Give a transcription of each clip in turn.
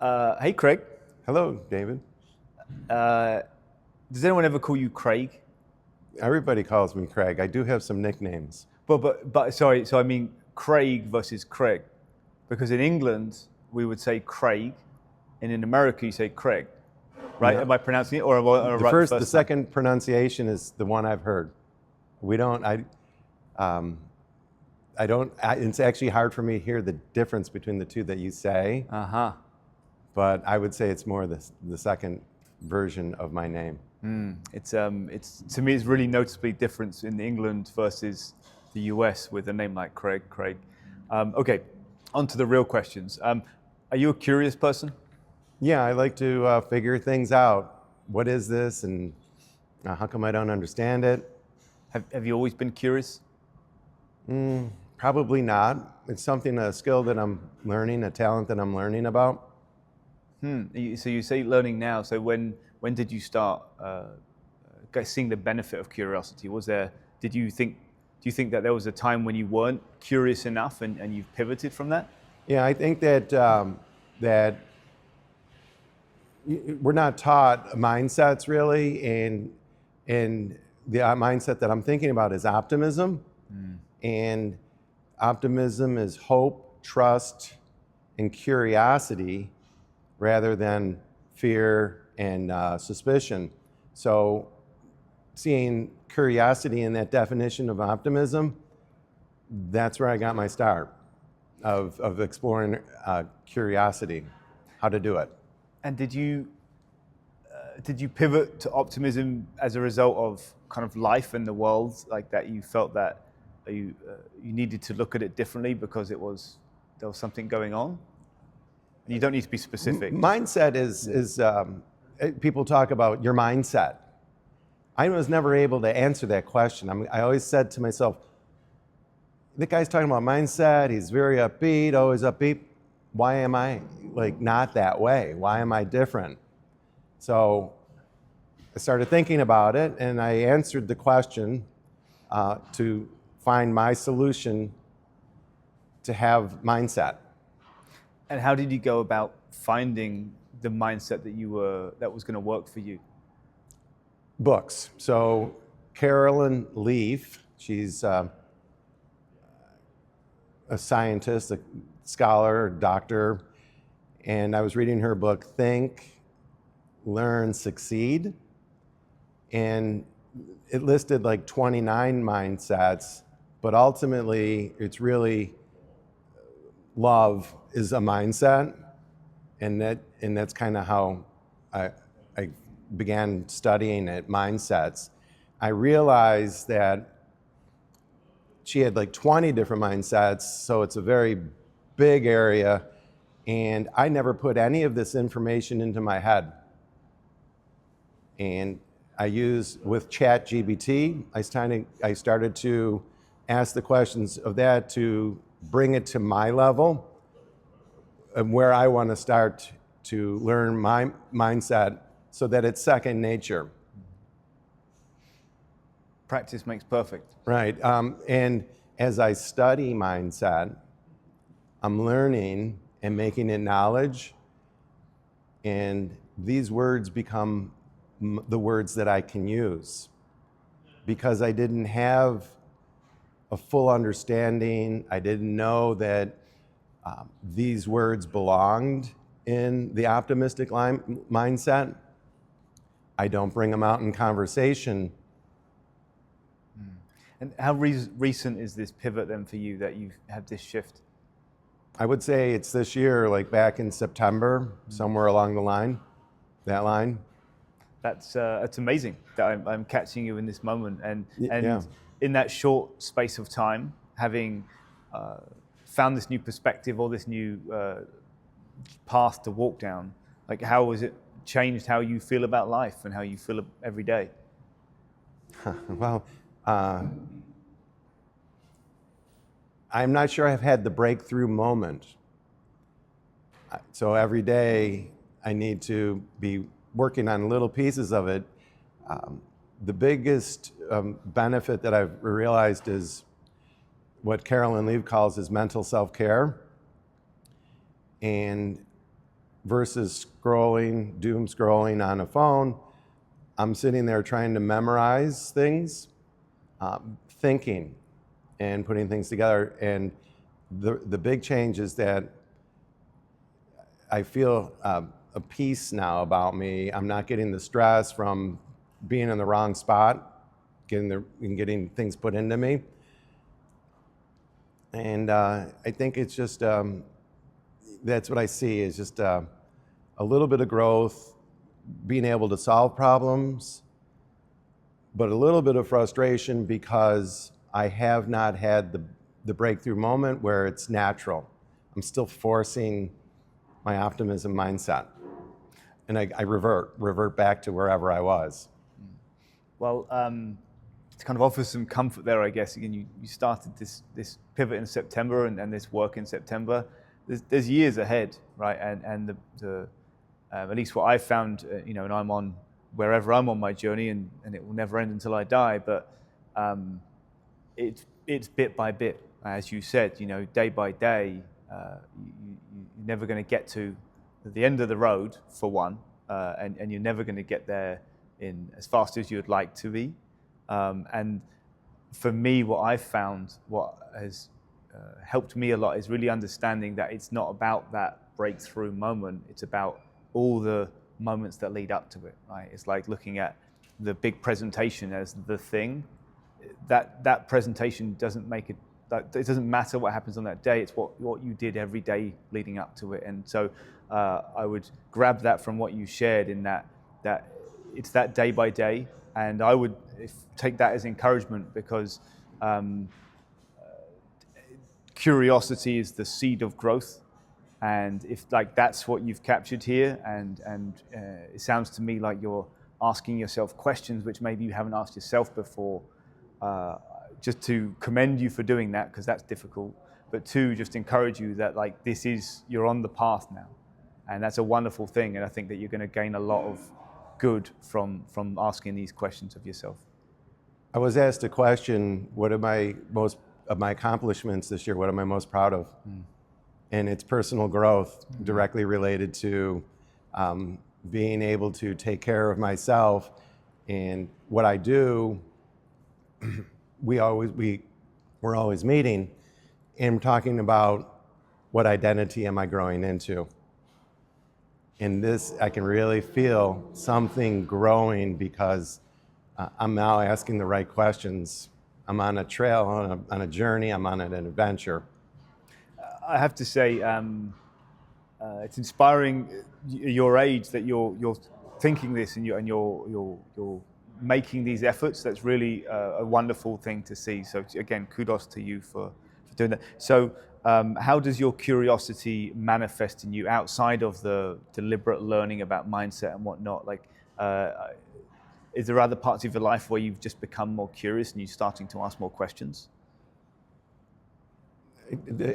Hey, Craig. Hello, David. Uh, does anyone ever call you Craig? Everybody calls me Craig. I do have some nicknames. But sorry. So I mean Craig versus Craig, because in England we would say Craig, and in America you say Craig, right? No. Am I pronouncing it or am I right the The first time? second pronunciation is the one I've heard. We don't, um, I don't, it's actually hard for me to hear the difference between the two that you say, Uh huh. but I would say it's more the second version of my name. It's to me it's really noticeably different in England versus the US with a name like Craig. Craig. Okay, on to the real questions. Are you a curious person? Yeah, I like to figure things out. What is this and how come I don't understand it? Have you always been curious? Probably not. It's a skill that I'm learning, a talent that I'm learning about. So you say learning now. So when did you start seeing the benefit of curiosity? Was there? Did you think? Do you think that there was a time when you weren't curious enough and you've pivoted from that? Yeah, I think that we're not taught mindsets really, and the mindset that I'm thinking about is optimism, and optimism is hope, trust, and curiosity, rather than fear and suspicion. So, seeing curiosity in that definition of optimism, that's where I got my start of exploring curiosity, how to do it. And did you pivot to optimism as a result of kind of life and the world, like that you felt that you needed to look at it differently because there was something going on? You don't need to be specific. Mindset is people talk about your mindset. I was never able to answer that question. I always said to myself, the guy's talking about mindset, he's very upbeat, always upbeat. Why am I like not that way? Why am I different? So I started thinking about it and I answered the question to find my solution to have mindset. And how did you go about finding the mindset that was going to work for you? Books. So Carolyn Leaf, she's a scientist, a scholar, a doctor, and I was reading her book, Think, Learn, Succeed, and it listed like 29 mindsets, but ultimately it's really love is a mindset, and that's kind of how I began studying it, mindsets. I realized that she had like 20 different mindsets, so it's a very big area, and I never put any of this information into my head. And I used with ChatGPT, I started to ask the questions of that to bring it to my level and where I want to start to learn my mindset so that it's second nature. Practice makes perfect. Right. And as I study mindset, I'm learning and making it knowledge, and these words become the words that I can use because I didn't have a full understanding. I didn't know that these words belonged in the optimistic mindset. I don't bring them out in conversation. And how recent is this pivot then for you that you've had this shift? I would say it's this year, like back in September, somewhere along the line, that line. That's amazing that I'm catching you in this moment, and Yeah. in that short space of time, having found this new perspective or this new path to walk down. Like, how has it changed how you feel about life and how you feel every day? Well, I'm not sure I've had the breakthrough moment. So every day I need to be working on little pieces of it. The biggest benefit that I've realized is what Carolyn Leaf calls his mental self-care. And versus scrolling, doom scrolling on a phone. I'm sitting there trying to memorize things, thinking and putting things together. And the big change is that I feel a peace now about me. I'm not getting the stress from being in the wrong spot, getting things put into me. And I think it's just, that's what I see, is just a little bit of growth, being able to solve problems, but a little bit of frustration because I have not had the breakthrough moment where it's natural. I'm still forcing my optimism mindset. And I revert back to wherever I was. Well, to kind of offer some comfort there, I guess, again, you started this pivot in September and this work in September. There's years ahead, right? And at least what I've found, and I'm on wherever I'm on my journey, and it will never end until I die. But it's bit by bit, as you said, day by day. You're never going to get to the end of the road, for one, and you're never going to get there in as fast as you'd like to be. And for me, what I've found, what has helped me a lot, is really understanding that it's not about that breakthrough moment. It's about all the moments that lead up to it, right? It's like looking at the big presentation as the thing. That presentation doesn't make it. It doesn't matter what happens on that day. It's what you did every day leading up to it. And so I would grab that from what you shared, in that it's that day by day. And I would take that as encouragement, because curiosity is the seed of growth. And if that's what you've captured here, and it sounds to me like you're asking yourself questions which maybe you haven't asked yourself before, just to commend you for doing that, because that's difficult. But two, just encourage you that you're on the path now, and that's a wonderful thing. And I think that you're going to gain a lot of good from asking these questions of yourself. I was asked a question: what am I most of my accomplishments this year? What am I most proud of? And it's personal growth, directly related to being able to take care of myself. And what I do, we're always meeting and talking about what identity am I growing into. And this, I can really feel something growing, because I'm now asking the right questions. I'm on a trail, on a journey, I'm on an adventure. I have to say, it's inspiring your age that you're thinking this, and you're making these efforts. That's really a wonderful thing to see. So again, kudos to you for doing that. So how does your curiosity manifest in you outside of the deliberate learning about mindset and whatnot? Is there other parts of your life where you've just become more curious and you're starting to ask more questions?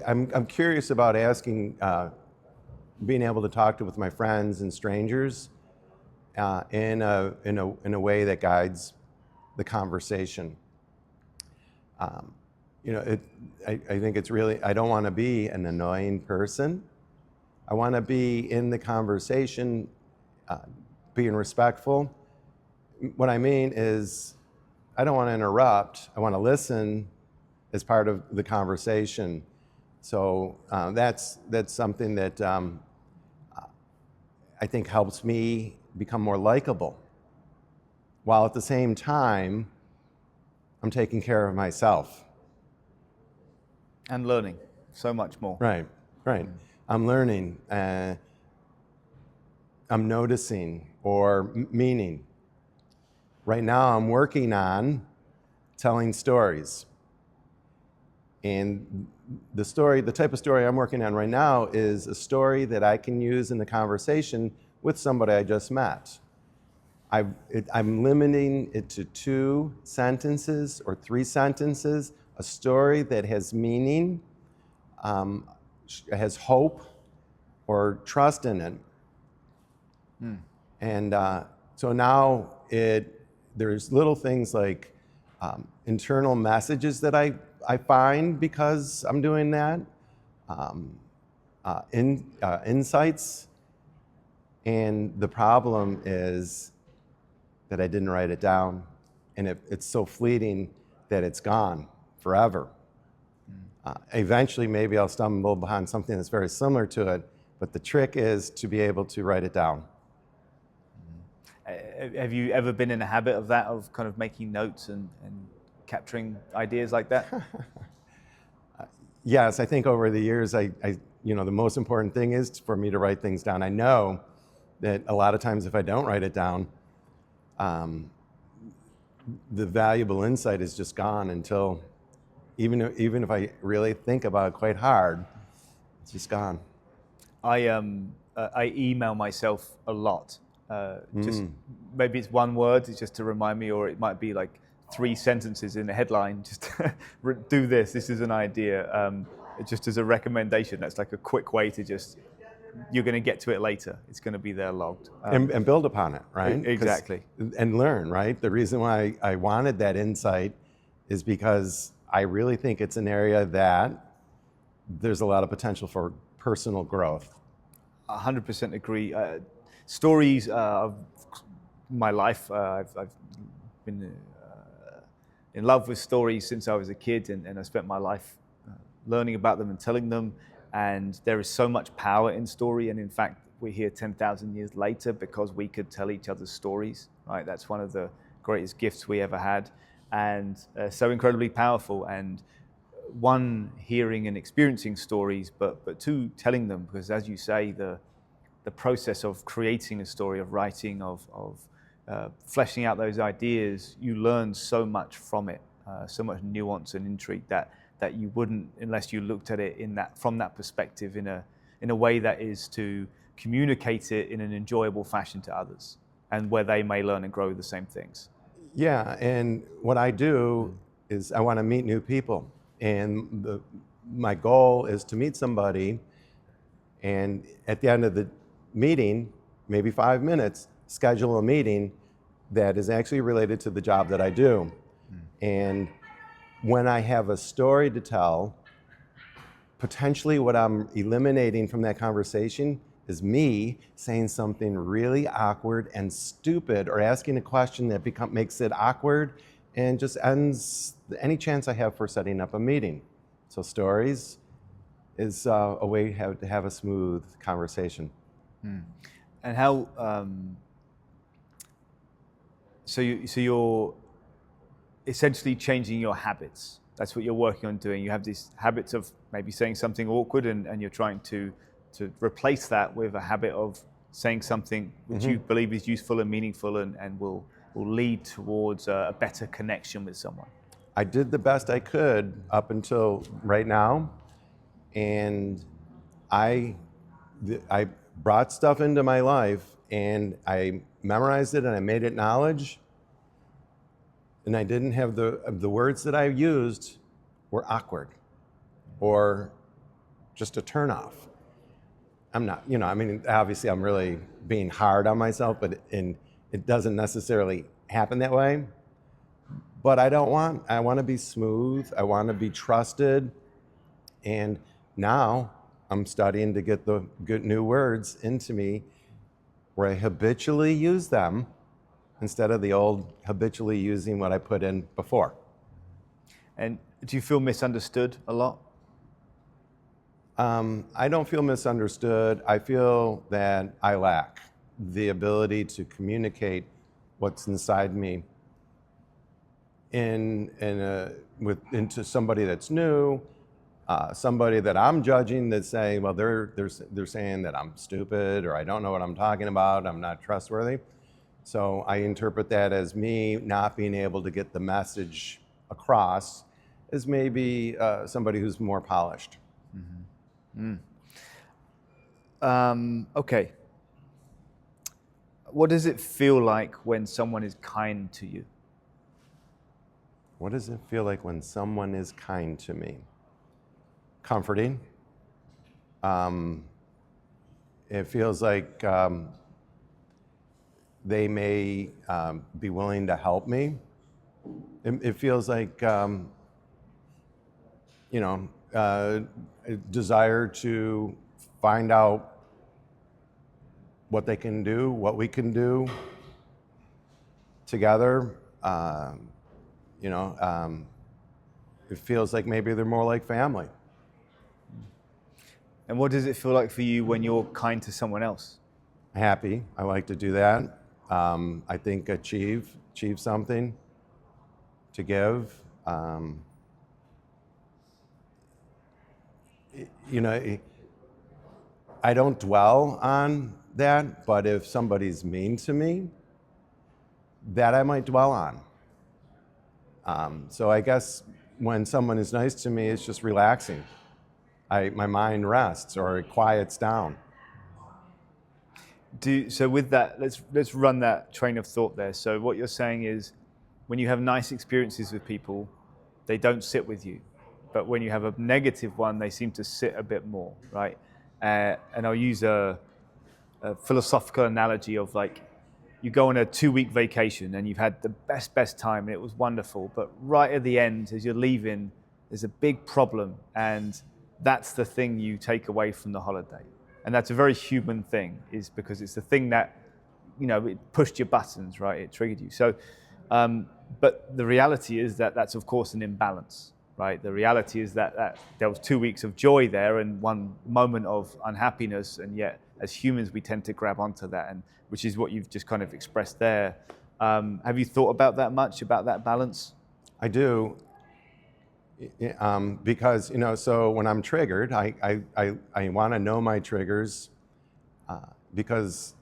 I'm curious about asking, being able to talk with my friends and strangers in a way that guides the conversation. I think it's really, I don't want to be an annoying person. I want to be in the conversation, being respectful. What I mean is, I don't want to interrupt. I want to listen as part of the conversation. So that's something that I think helps me become more likable, while at the same time, I'm taking care of myself. And learning so much more. Right. I'm learning, I'm noticing, or meaning. Right now, I'm working on telling stories. And the type of story I'm working on right now is a story that I can use in a conversation with somebody I just met. I'm limiting it to 2 sentences or 3 sentences, a story that has meaning, has hope or trust in it. And so now there's little things like internal messages that I find because I'm doing that, insights And the problem is that I didn't write it down, and it's so fleeting that it's gone forever. Eventually, maybe I'll stumble upon something that's very similar to it, but the trick is to be able to write it down. Have you ever been in a habit of that, of kind of making notes and capturing ideas like that? Yes, I think over the years, the most important thing is for me to write things down. I know that a lot of times if I don't write it down, the valuable insight is just gone until, even if I really think about it quite hard, it's just gone. I email myself a lot. Just maybe it's one word, it's just to remind me, or it might be like 3 sentences in the headline. Just do this. This is an idea. Just as a recommendation. That's like a quick way to just. You're going to get to it later. It's going to be there logged. And build upon it, right? Exactly. And learn, right? The reason why I wanted that insight is because I really think it's an area that there's a lot of potential for personal growth. 100% agree. Stories of my life, I've been in love with stories since I was a kid, and I spent my life learning about them and telling them. And there is so much power in story. And in fact, we're here 10,000 years later because we could tell each other's stories, right? That's one of the greatest gifts we ever had. And so incredibly powerful. And one, hearing and experiencing stories, but two, telling them, because as you say, the process of creating a story, of writing, of fleshing out those ideas, you learn so much from it, so much nuance and intrigue that you wouldn't unless you looked at it from that perspective in a way that is to communicate it in an enjoyable fashion to others, and where they may learn and grow the same things. Yeah, and what I do is I want to meet new people, and my goal is to meet somebody, and at the end of the meeting, maybe 5 minutes, schedule a meeting that is actually related to the job that I do. And when I have a story to tell, potentially what I'm eliminating from that conversation is me saying something really awkward and stupid, or asking a question that makes it awkward and just ends any chance I have for setting up a meeting. So stories is a way to have a smooth conversation. And how? So you're essentially changing your habits. That's what you're working on doing. You have these habits of maybe saying something awkward, and you're trying to replace that with a habit of saying something which you believe is useful and meaningful, and will lead towards a better connection with someone. I did the best I could up until right now, and I brought stuff into my life, and I memorized it, and I made it knowledge, and I didn't have the words that I used were awkward or just a turnoff. I'm not, obviously I'm really being hard on myself, but it doesn't necessarily happen that way. But I want to be smooth. I want to be trusted. And now I'm studying to get the good new words into me where I habitually use them instead of the old habitually using what I put in before. And do you feel misunderstood a lot? I don't feel misunderstood. I feel that I lack the ability to communicate what's inside me into somebody that's new, somebody that I'm judging, that's saying, well, they're saying that I'm stupid, or I don't know what I'm talking about, I'm not trustworthy. So I interpret that as me not being able to get the message across as maybe somebody who's more polished. Okay. What does it feel like when someone is kind to you? What does it feel like when someone is kind to me? Comforting. It feels like they may be willing to help me. It feels like, a desire to find out what they can do, what we can do together. You know, it feels like maybe they're more like family. And what does it feel like for you when you're kind to someone else? Happy. I like to do that. I think achieve something to give. You know, I don't dwell on that, but if somebody's mean to me, that I might dwell on. So I guess when someone is nice to me, it's just relaxing. My mind rests or it quiets down. So with that, let's run that train of thought there. So what you're saying is, when you have nice experiences with people, they don't sit with you, but when you have a negative one, they seem to sit a bit more, right? And I'll use a philosophical analogy of like, you go on a 2-week vacation and you've had the best time and it was wonderful, but right at the end, as you're leaving, there's a big problem, and that's the thing you take away from the holiday. And that's a very human thing, is because it's the thing that, you know, it pushed your buttons, right? It triggered you. So, but the reality is that that's of course an imbalance, right? The reality is that there was 2 weeks of joy there and 1 moment of unhappiness, and yet as humans we tend to grab onto that, and which is what you've just kind of expressed there. Have you thought about that much, about that balance? I do. Because, you know, so when I'm triggered, I want to know my triggers, because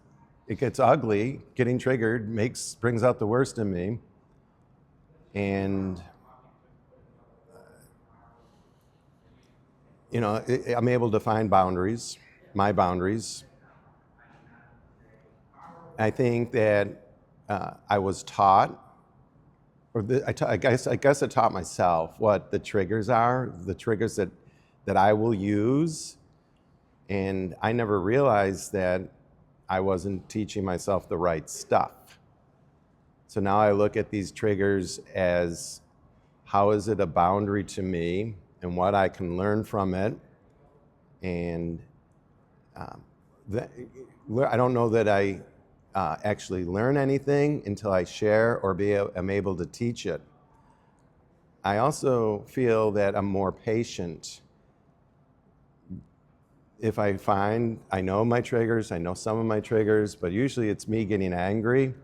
it gets ugly. Getting triggered brings out the worst in me. And, you know, I'm able to find boundaries, my boundaries. I think that I was taught, I guess I taught myself what the triggers are, the triggers that I will use, and I never realized that I wasn't teaching myself the right stuff. So now I look at these triggers as, how is it a boundary to me and what I can learn from it, and I don't know that I actually learn anything until I share or am able to teach it. I also feel that I'm more patient if I find, I know my triggers, I know some of my triggers, but usually it's me getting angry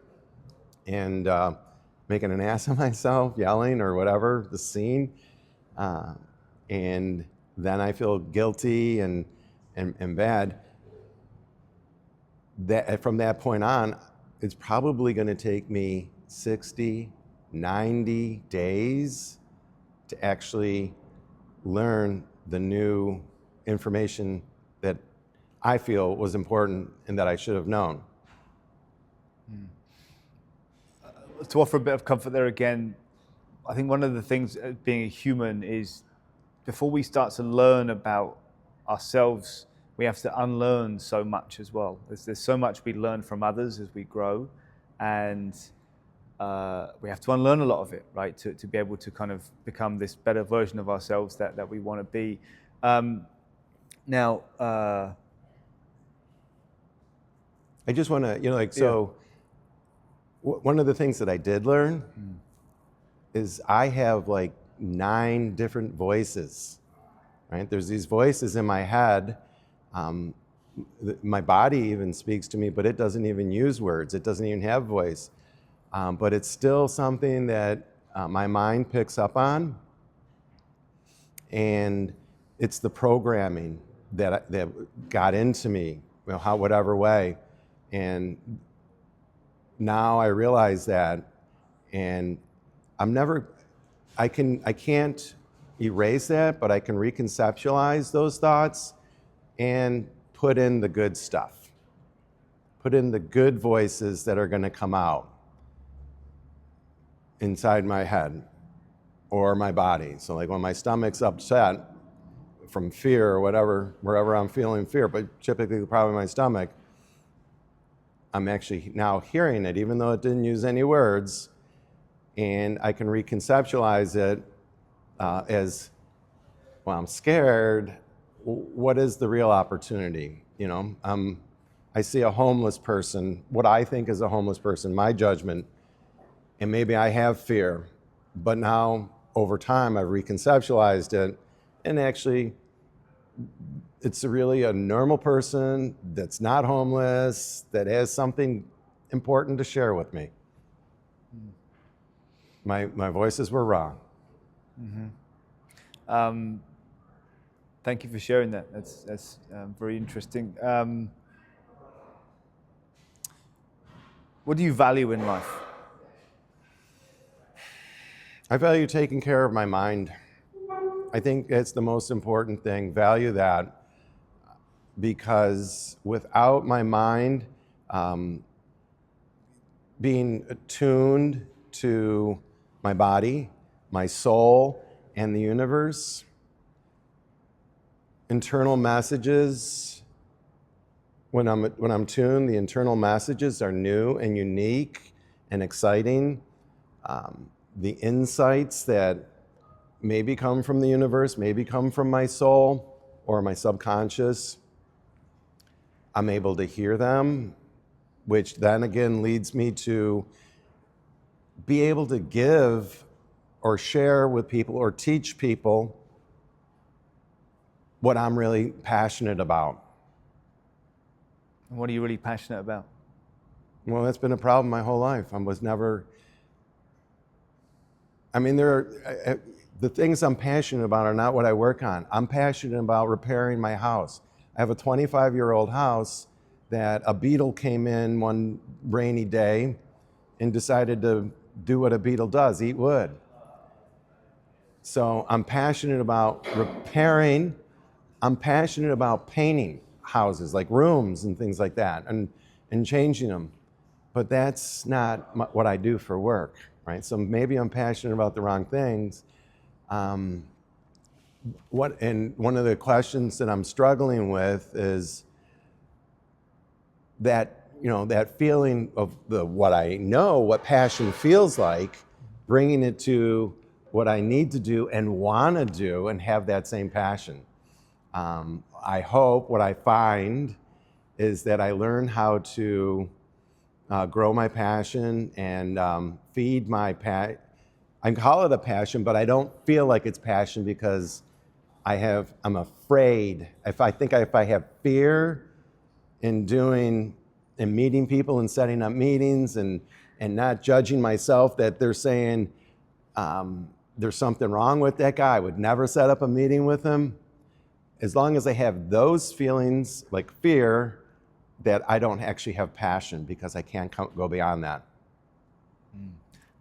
and making an ass of myself, yelling or whatever, the scene. And then I feel guilty and bad. That from that point on, it's probably going to take me 60, 90 days to actually learn the new information that I feel was important and that I should have known. To offer a bit of comfort there again, I think one of the things being a human is, before we start to learn about ourselves, we have to unlearn so much as well. There's so much we learn from others as we grow, and we have to unlearn a lot of it, right? To be able to kind of become this better version of ourselves that we want to be. Now, I just want to, you know, like, so one of the things that I did learn is I have like 9 different voices, right? There's these voices in my head. My body even speaks to me, but it doesn't even use words. It doesn't even have voice. But it's still something that my mind picks up on. And it's the programming that got into me, you know, whatever way. And now I realize that, and I can't erase that, but I can reconceptualize those thoughts and put in the good stuff. Put in the good voices that are going to come out inside my head or my body. So like when my stomach's upset from fear or whatever, wherever I'm feeling fear, but typically probably my stomach, I'm actually now hearing it, even though it didn't use any words, and I can reconceptualize it as, well, I'm scared. What is the real opportunity? You know, I see a homeless person, what I think is a homeless person, my judgment, and maybe I have fear, but now over time I've reconceptualized it, and actually it's really a normal person that's not homeless, that has something important to share with me. My voices were wrong. Thank you for sharing that. That's very interesting. What do you value in life? I value taking care of my mind. I think it's the most important thing. Value that, because without my mind being attuned to my body, my soul, and the universe, internal messages, when I'm tuned, the internal messages are new and unique and exciting. The insights that maybe come from the universe, maybe come from my soul or my subconscious, I'm able to hear them, which then again leads me to be able to give or share with people or teach people what I'm really passionate about. What are you really passionate about? Well, that's been a problem my whole life. I was never, the things I'm passionate about are not what I work on. I'm passionate about repairing my house. I have a 25-year-old house that a beetle came in one rainy day and decided to do what a beetle does, eat wood. So I'm passionate about repairing. I'm passionate about painting houses, like rooms and things like that, and changing them. But that's not what I do for work, right? So maybe I'm passionate about the wrong things. And one of the questions that I'm struggling with is that, that feeling of what I know, what passion feels like, bringing it to what I need to do and want to do and have that same passion. I hope what I find is that I learn how to grow my passion and feed my passion. I call it a passion, but I don't feel like it's passion because I'm afraid. If I have fear in meeting people and setting up meetings and not judging myself that they're saying there's something wrong with that guy, I would never set up a meeting with him. As long as I have those feelings like fear, that I don't actually have passion because I can't go beyond that.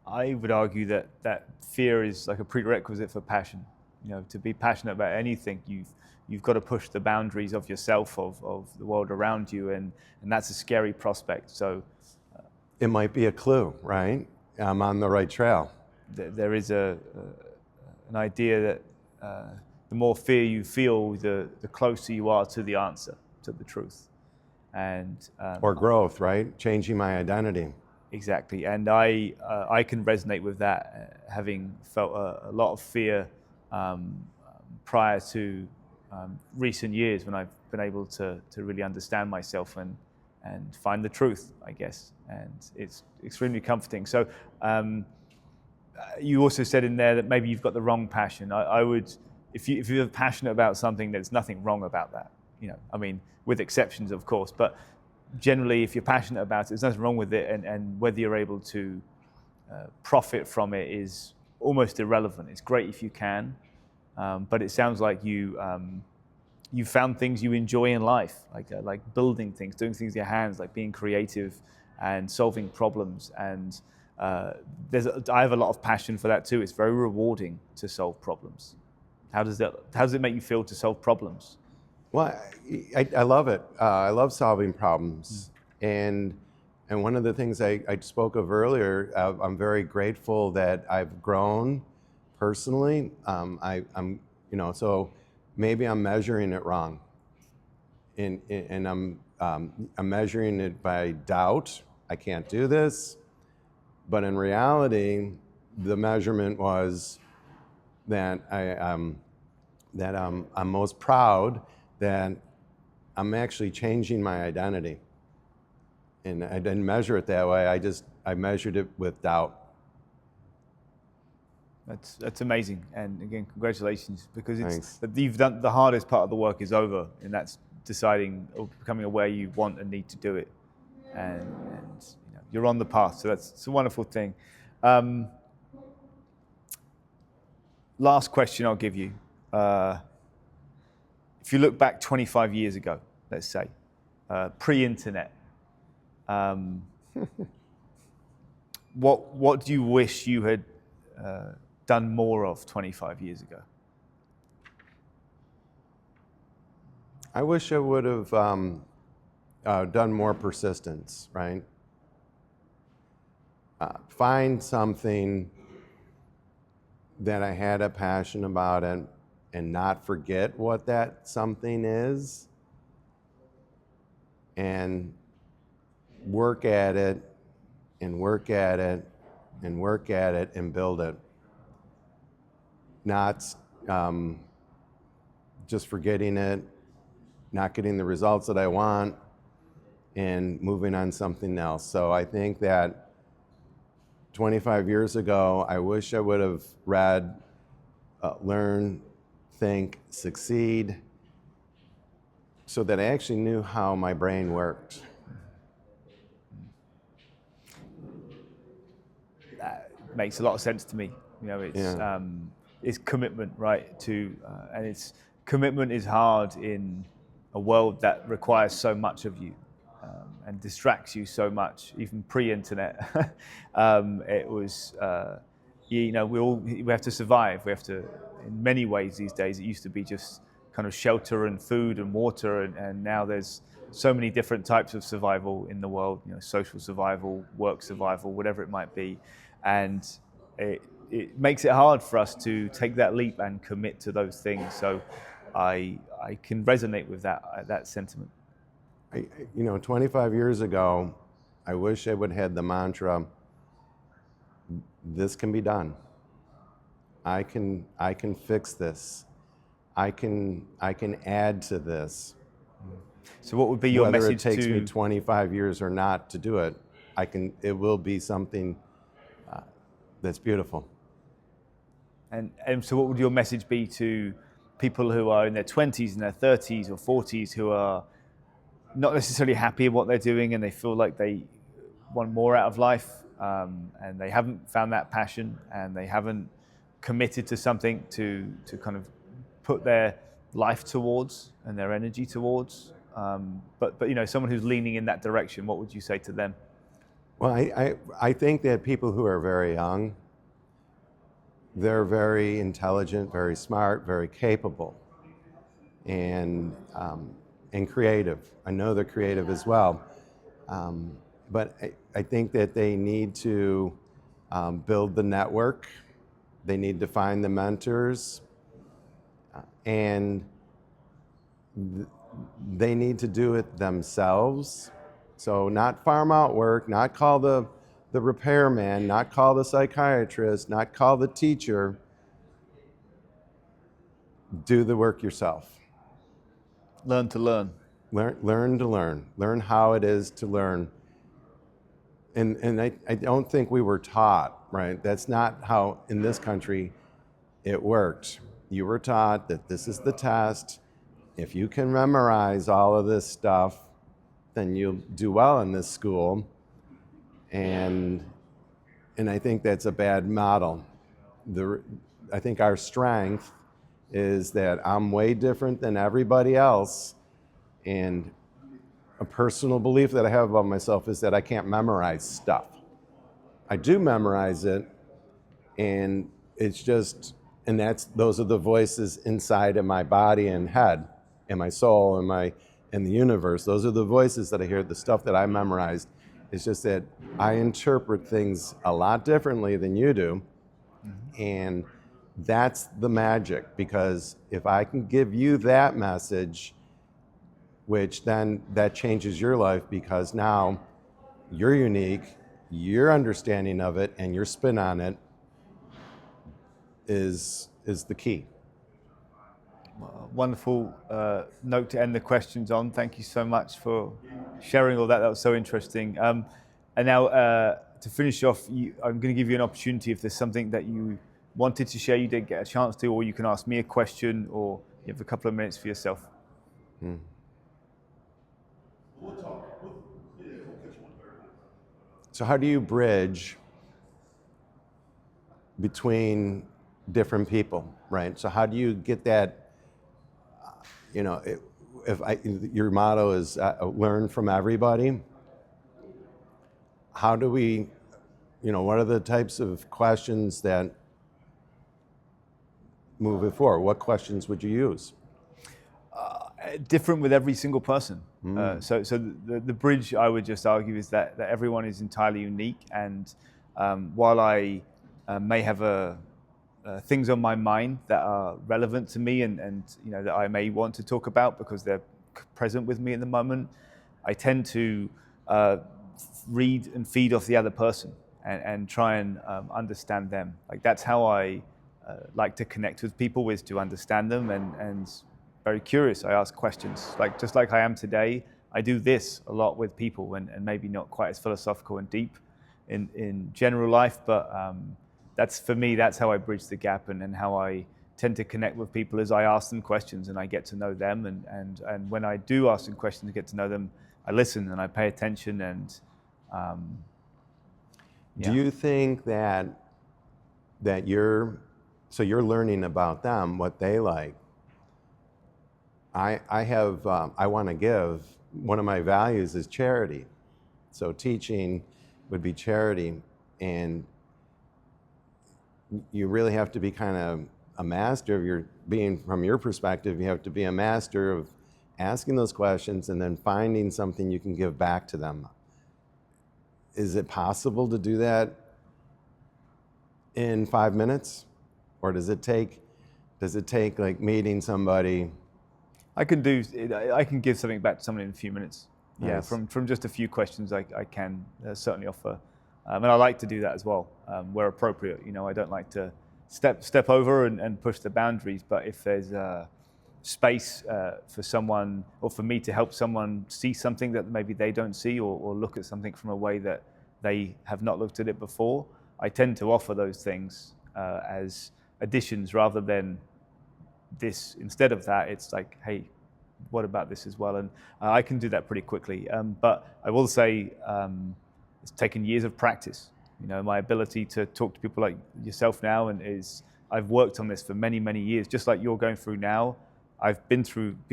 I would argue that fear is like a prerequisite for passion. To be passionate about anything, you've got to push the boundaries of yourself, of the world around you, and that's a scary prospect. So it might be a clue, right? I'm on the right trail. There is an idea that the more fear you feel, the closer you are to the answer, to the truth. And or growth, right? Changing my identity. Exactly, and I can resonate with that, having felt a lot of fear prior to recent years when I've been able to really understand myself and find the truth, I guess, and it's extremely comforting. So you also said in there that maybe you've got the wrong passion. I would, if you're passionate about something, there's nothing wrong about that. With exceptions, of course, but generally, if you're passionate about it, there's nothing wrong with it, and whether you're able to profit from it is almost irrelevant. It's great if you can, but it sounds like you found things you enjoy in life, like building things, doing things with your hands, like being creative and solving problems. And I have a lot of passion for that too. It's very rewarding to solve problems. How does it make you feel to solve problems? Well, I love it. I love solving problems. And one of the things I spoke of earlier, I'm very grateful that I've grown personally. So maybe I'm measuring it wrong. And I'm measuring it by doubt. I can't do this. But in reality, the measurement was that I'm most proud that I'm actually changing my identity. And I didn't measure it that way. I measured it with doubt. That's amazing, and again, congratulations, because Thanks. you've done the hardest part of the work is over, and that's deciding or becoming aware you want and need to do it, and you're on the path. So it's a wonderful thing. Last question I'll give you: if you look back 25 years ago, let's say, pre-internet, what do you wish you had done more of 25 years ago? I wish I would have done more persistence, right? Find something that I had a passion about and not forget what that something is, and work at it and work at it and work at it and build it. Not just forgetting it, not getting the results that I want, and moving on something else. So I think that 25 years ago, I wish I would have read Learn, Think, Succeed, so that I actually knew how my brain worked. That makes a lot of sense to me. It's commitment, right? And commitment is hard in a world that requires so much of you and distracts you so much. Even pre-internet, it was we have to survive. We have to, in many ways these days. It used to be just kind of shelter and food and water, and now there's so many different types of survival in the world. Social survival, work survival, whatever it might be, and it makes it hard for us to take that leap and commit to those things. So I can resonate with that sentiment. 25 years ago, I wish I would have had the mantra, this can be done. I can fix this. I can add to this. So what would be your Whether message it takes to me 25 years or not to do it, it will be something that's beautiful. And so what would your message be to people who are in their 20s and their 30s or 40s who are not necessarily happy in what they're doing and they feel like they want more out of life, and they haven't found that passion and they haven't committed to something to kind of put their life towards and their energy towards, but someone who's leaning in that direction, what would you say to them? Well, I think that people who are very young, they're very intelligent, very smart, very capable, and creative. I know they're creative as well. But I think that they need to build the network. They need to find the mentors. And they need to do it themselves. So not farm out work, not call the repairman, not call the psychiatrist, not call the teacher. Do the work yourself. Learn to learn. Learn to learn. Learn how it is to learn. And I don't think we were taught, right? That's not how, in this country, it worked. You were taught that this is the test. If you can memorize all of this stuff, then you'll do well in this school. And I think that's a bad model. I think our strength is that I'm way different than everybody else, and a personal belief that I have about myself is that I can't memorize stuff. I do memorize it, and it's just, and those are the voices inside of my body and head, and my soul, and the universe. Those are the voices that I hear, the stuff that I memorized. It's just that I interpret things a lot differently than you do, and that's the magic, because if I can give you that message, which then that changes your life, because now you're unique, your understanding of it and your spin on it is the key. Wonderful note to end the questions on. Thank you so much for sharing all that. That was so interesting. And now, to finish off, I'm going to give you an opportunity if there's something that you wanted to share, you didn't get a chance to, or you can ask me a question, or you have a couple of minutes for yourself. So how do you bridge between different people, right? So how do you get that, your motto is learn from everybody, how do we, what are the types of questions that move it forward? What questions would you use? Different with every single person. So the bridge, I would just argue, is that everyone is entirely unique. And while I may have things on my mind that are relevant to me and that I may want to talk about because they're present with me at the moment, I tend to read and feed off the other person and try and understand them. Like that's how I like to connect with people, is to understand them and very curious. I ask questions, just like I am today. I do this a lot with people, and maybe not quite as philosophical and deep in general life, but that's for me. That's how I bridge the gap, and how I tend to connect with people as I ask them questions and I get to know them. And when I do ask them questions and get to know them, I listen and I pay attention. And do you think that you're learning about them, what they like? I want to give. One of my values is charity. So teaching would be charity, and you really have to be kind of a master of from your perspective, you have to be a master of asking those questions and then finding something you can give back to them. Is it possible to do that in 5 minutes? Or does it take like meeting somebody? I can give something back to someone in a few minutes. Nice. Yeah, from just a few questions, I can certainly offer, and I like to do that as well, where appropriate. I don't like to step over and push the boundaries. But if there's space for someone or for me to help someone see something that maybe they don't see, or look at something from a way that they have not looked at it before, I tend to offer those things as additions rather than this. Instead of that, it's like, hey, what about this as well? And I can do that pretty quickly. But I will say it's taken years of practice. My ability to talk to people like yourself now I've worked on this for many, many years, just like you're going through now. I've been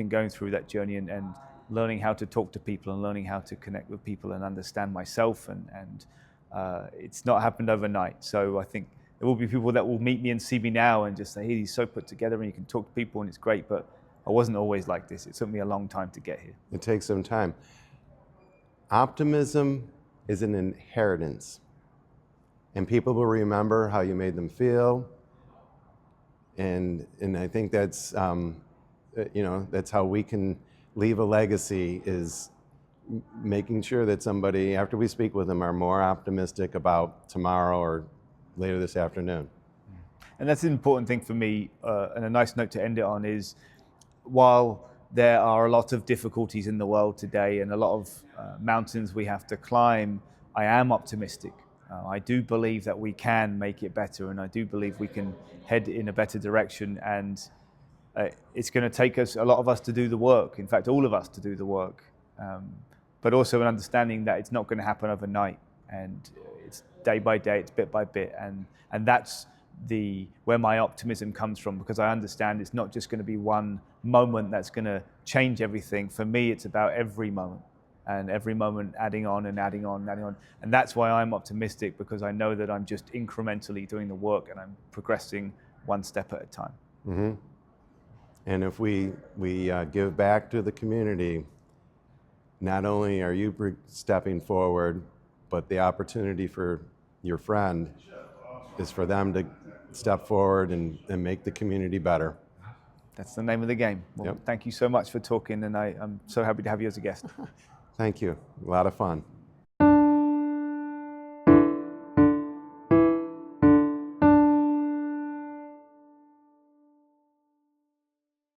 going through that journey and learning how to talk to people and learning how to connect with people and understand myself. And it's not happened overnight. So I think there will be people that will meet me and see me now and just say, hey, he's so put together and you can talk to people and it's great. But I wasn't always like this. It took me a long time to get here. It takes some time. Optimism is an inheritance. And people will remember how you made them feel. And I think that's, that's how we can leave a legacy, is making sure that somebody, after we speak with them, are more optimistic about tomorrow or later this afternoon. And that's an important thing for me, and a nice note to end it on is, while there are a lot of difficulties in the world today and a lot of mountains we have to climb, I am optimistic. I do believe that we can make it better, and I do believe we can head in a better direction. And it's going to take a lot of us to do the work. In fact, all of us to do the work. But also an understanding that it's not going to happen overnight, and it's day by day, it's bit by bit, and that's where my optimism comes from, because I understand it's not just going to be one moment that's going to change everything. For me, it's about every moment, and every moment adding on and adding on and adding on. And that's why I'm optimistic, because I know that I'm just incrementally doing the work and I'm progressing one step at a time. Mm-hmm. And if we give back to the community, not only are you stepping forward, but the opportunity for your friend is for them to step forward and make the community better. That's the name of the game. Well, yep. Thank you so much for talking, and I'm so happy to have you as a guest. Thank you. A lot of fun.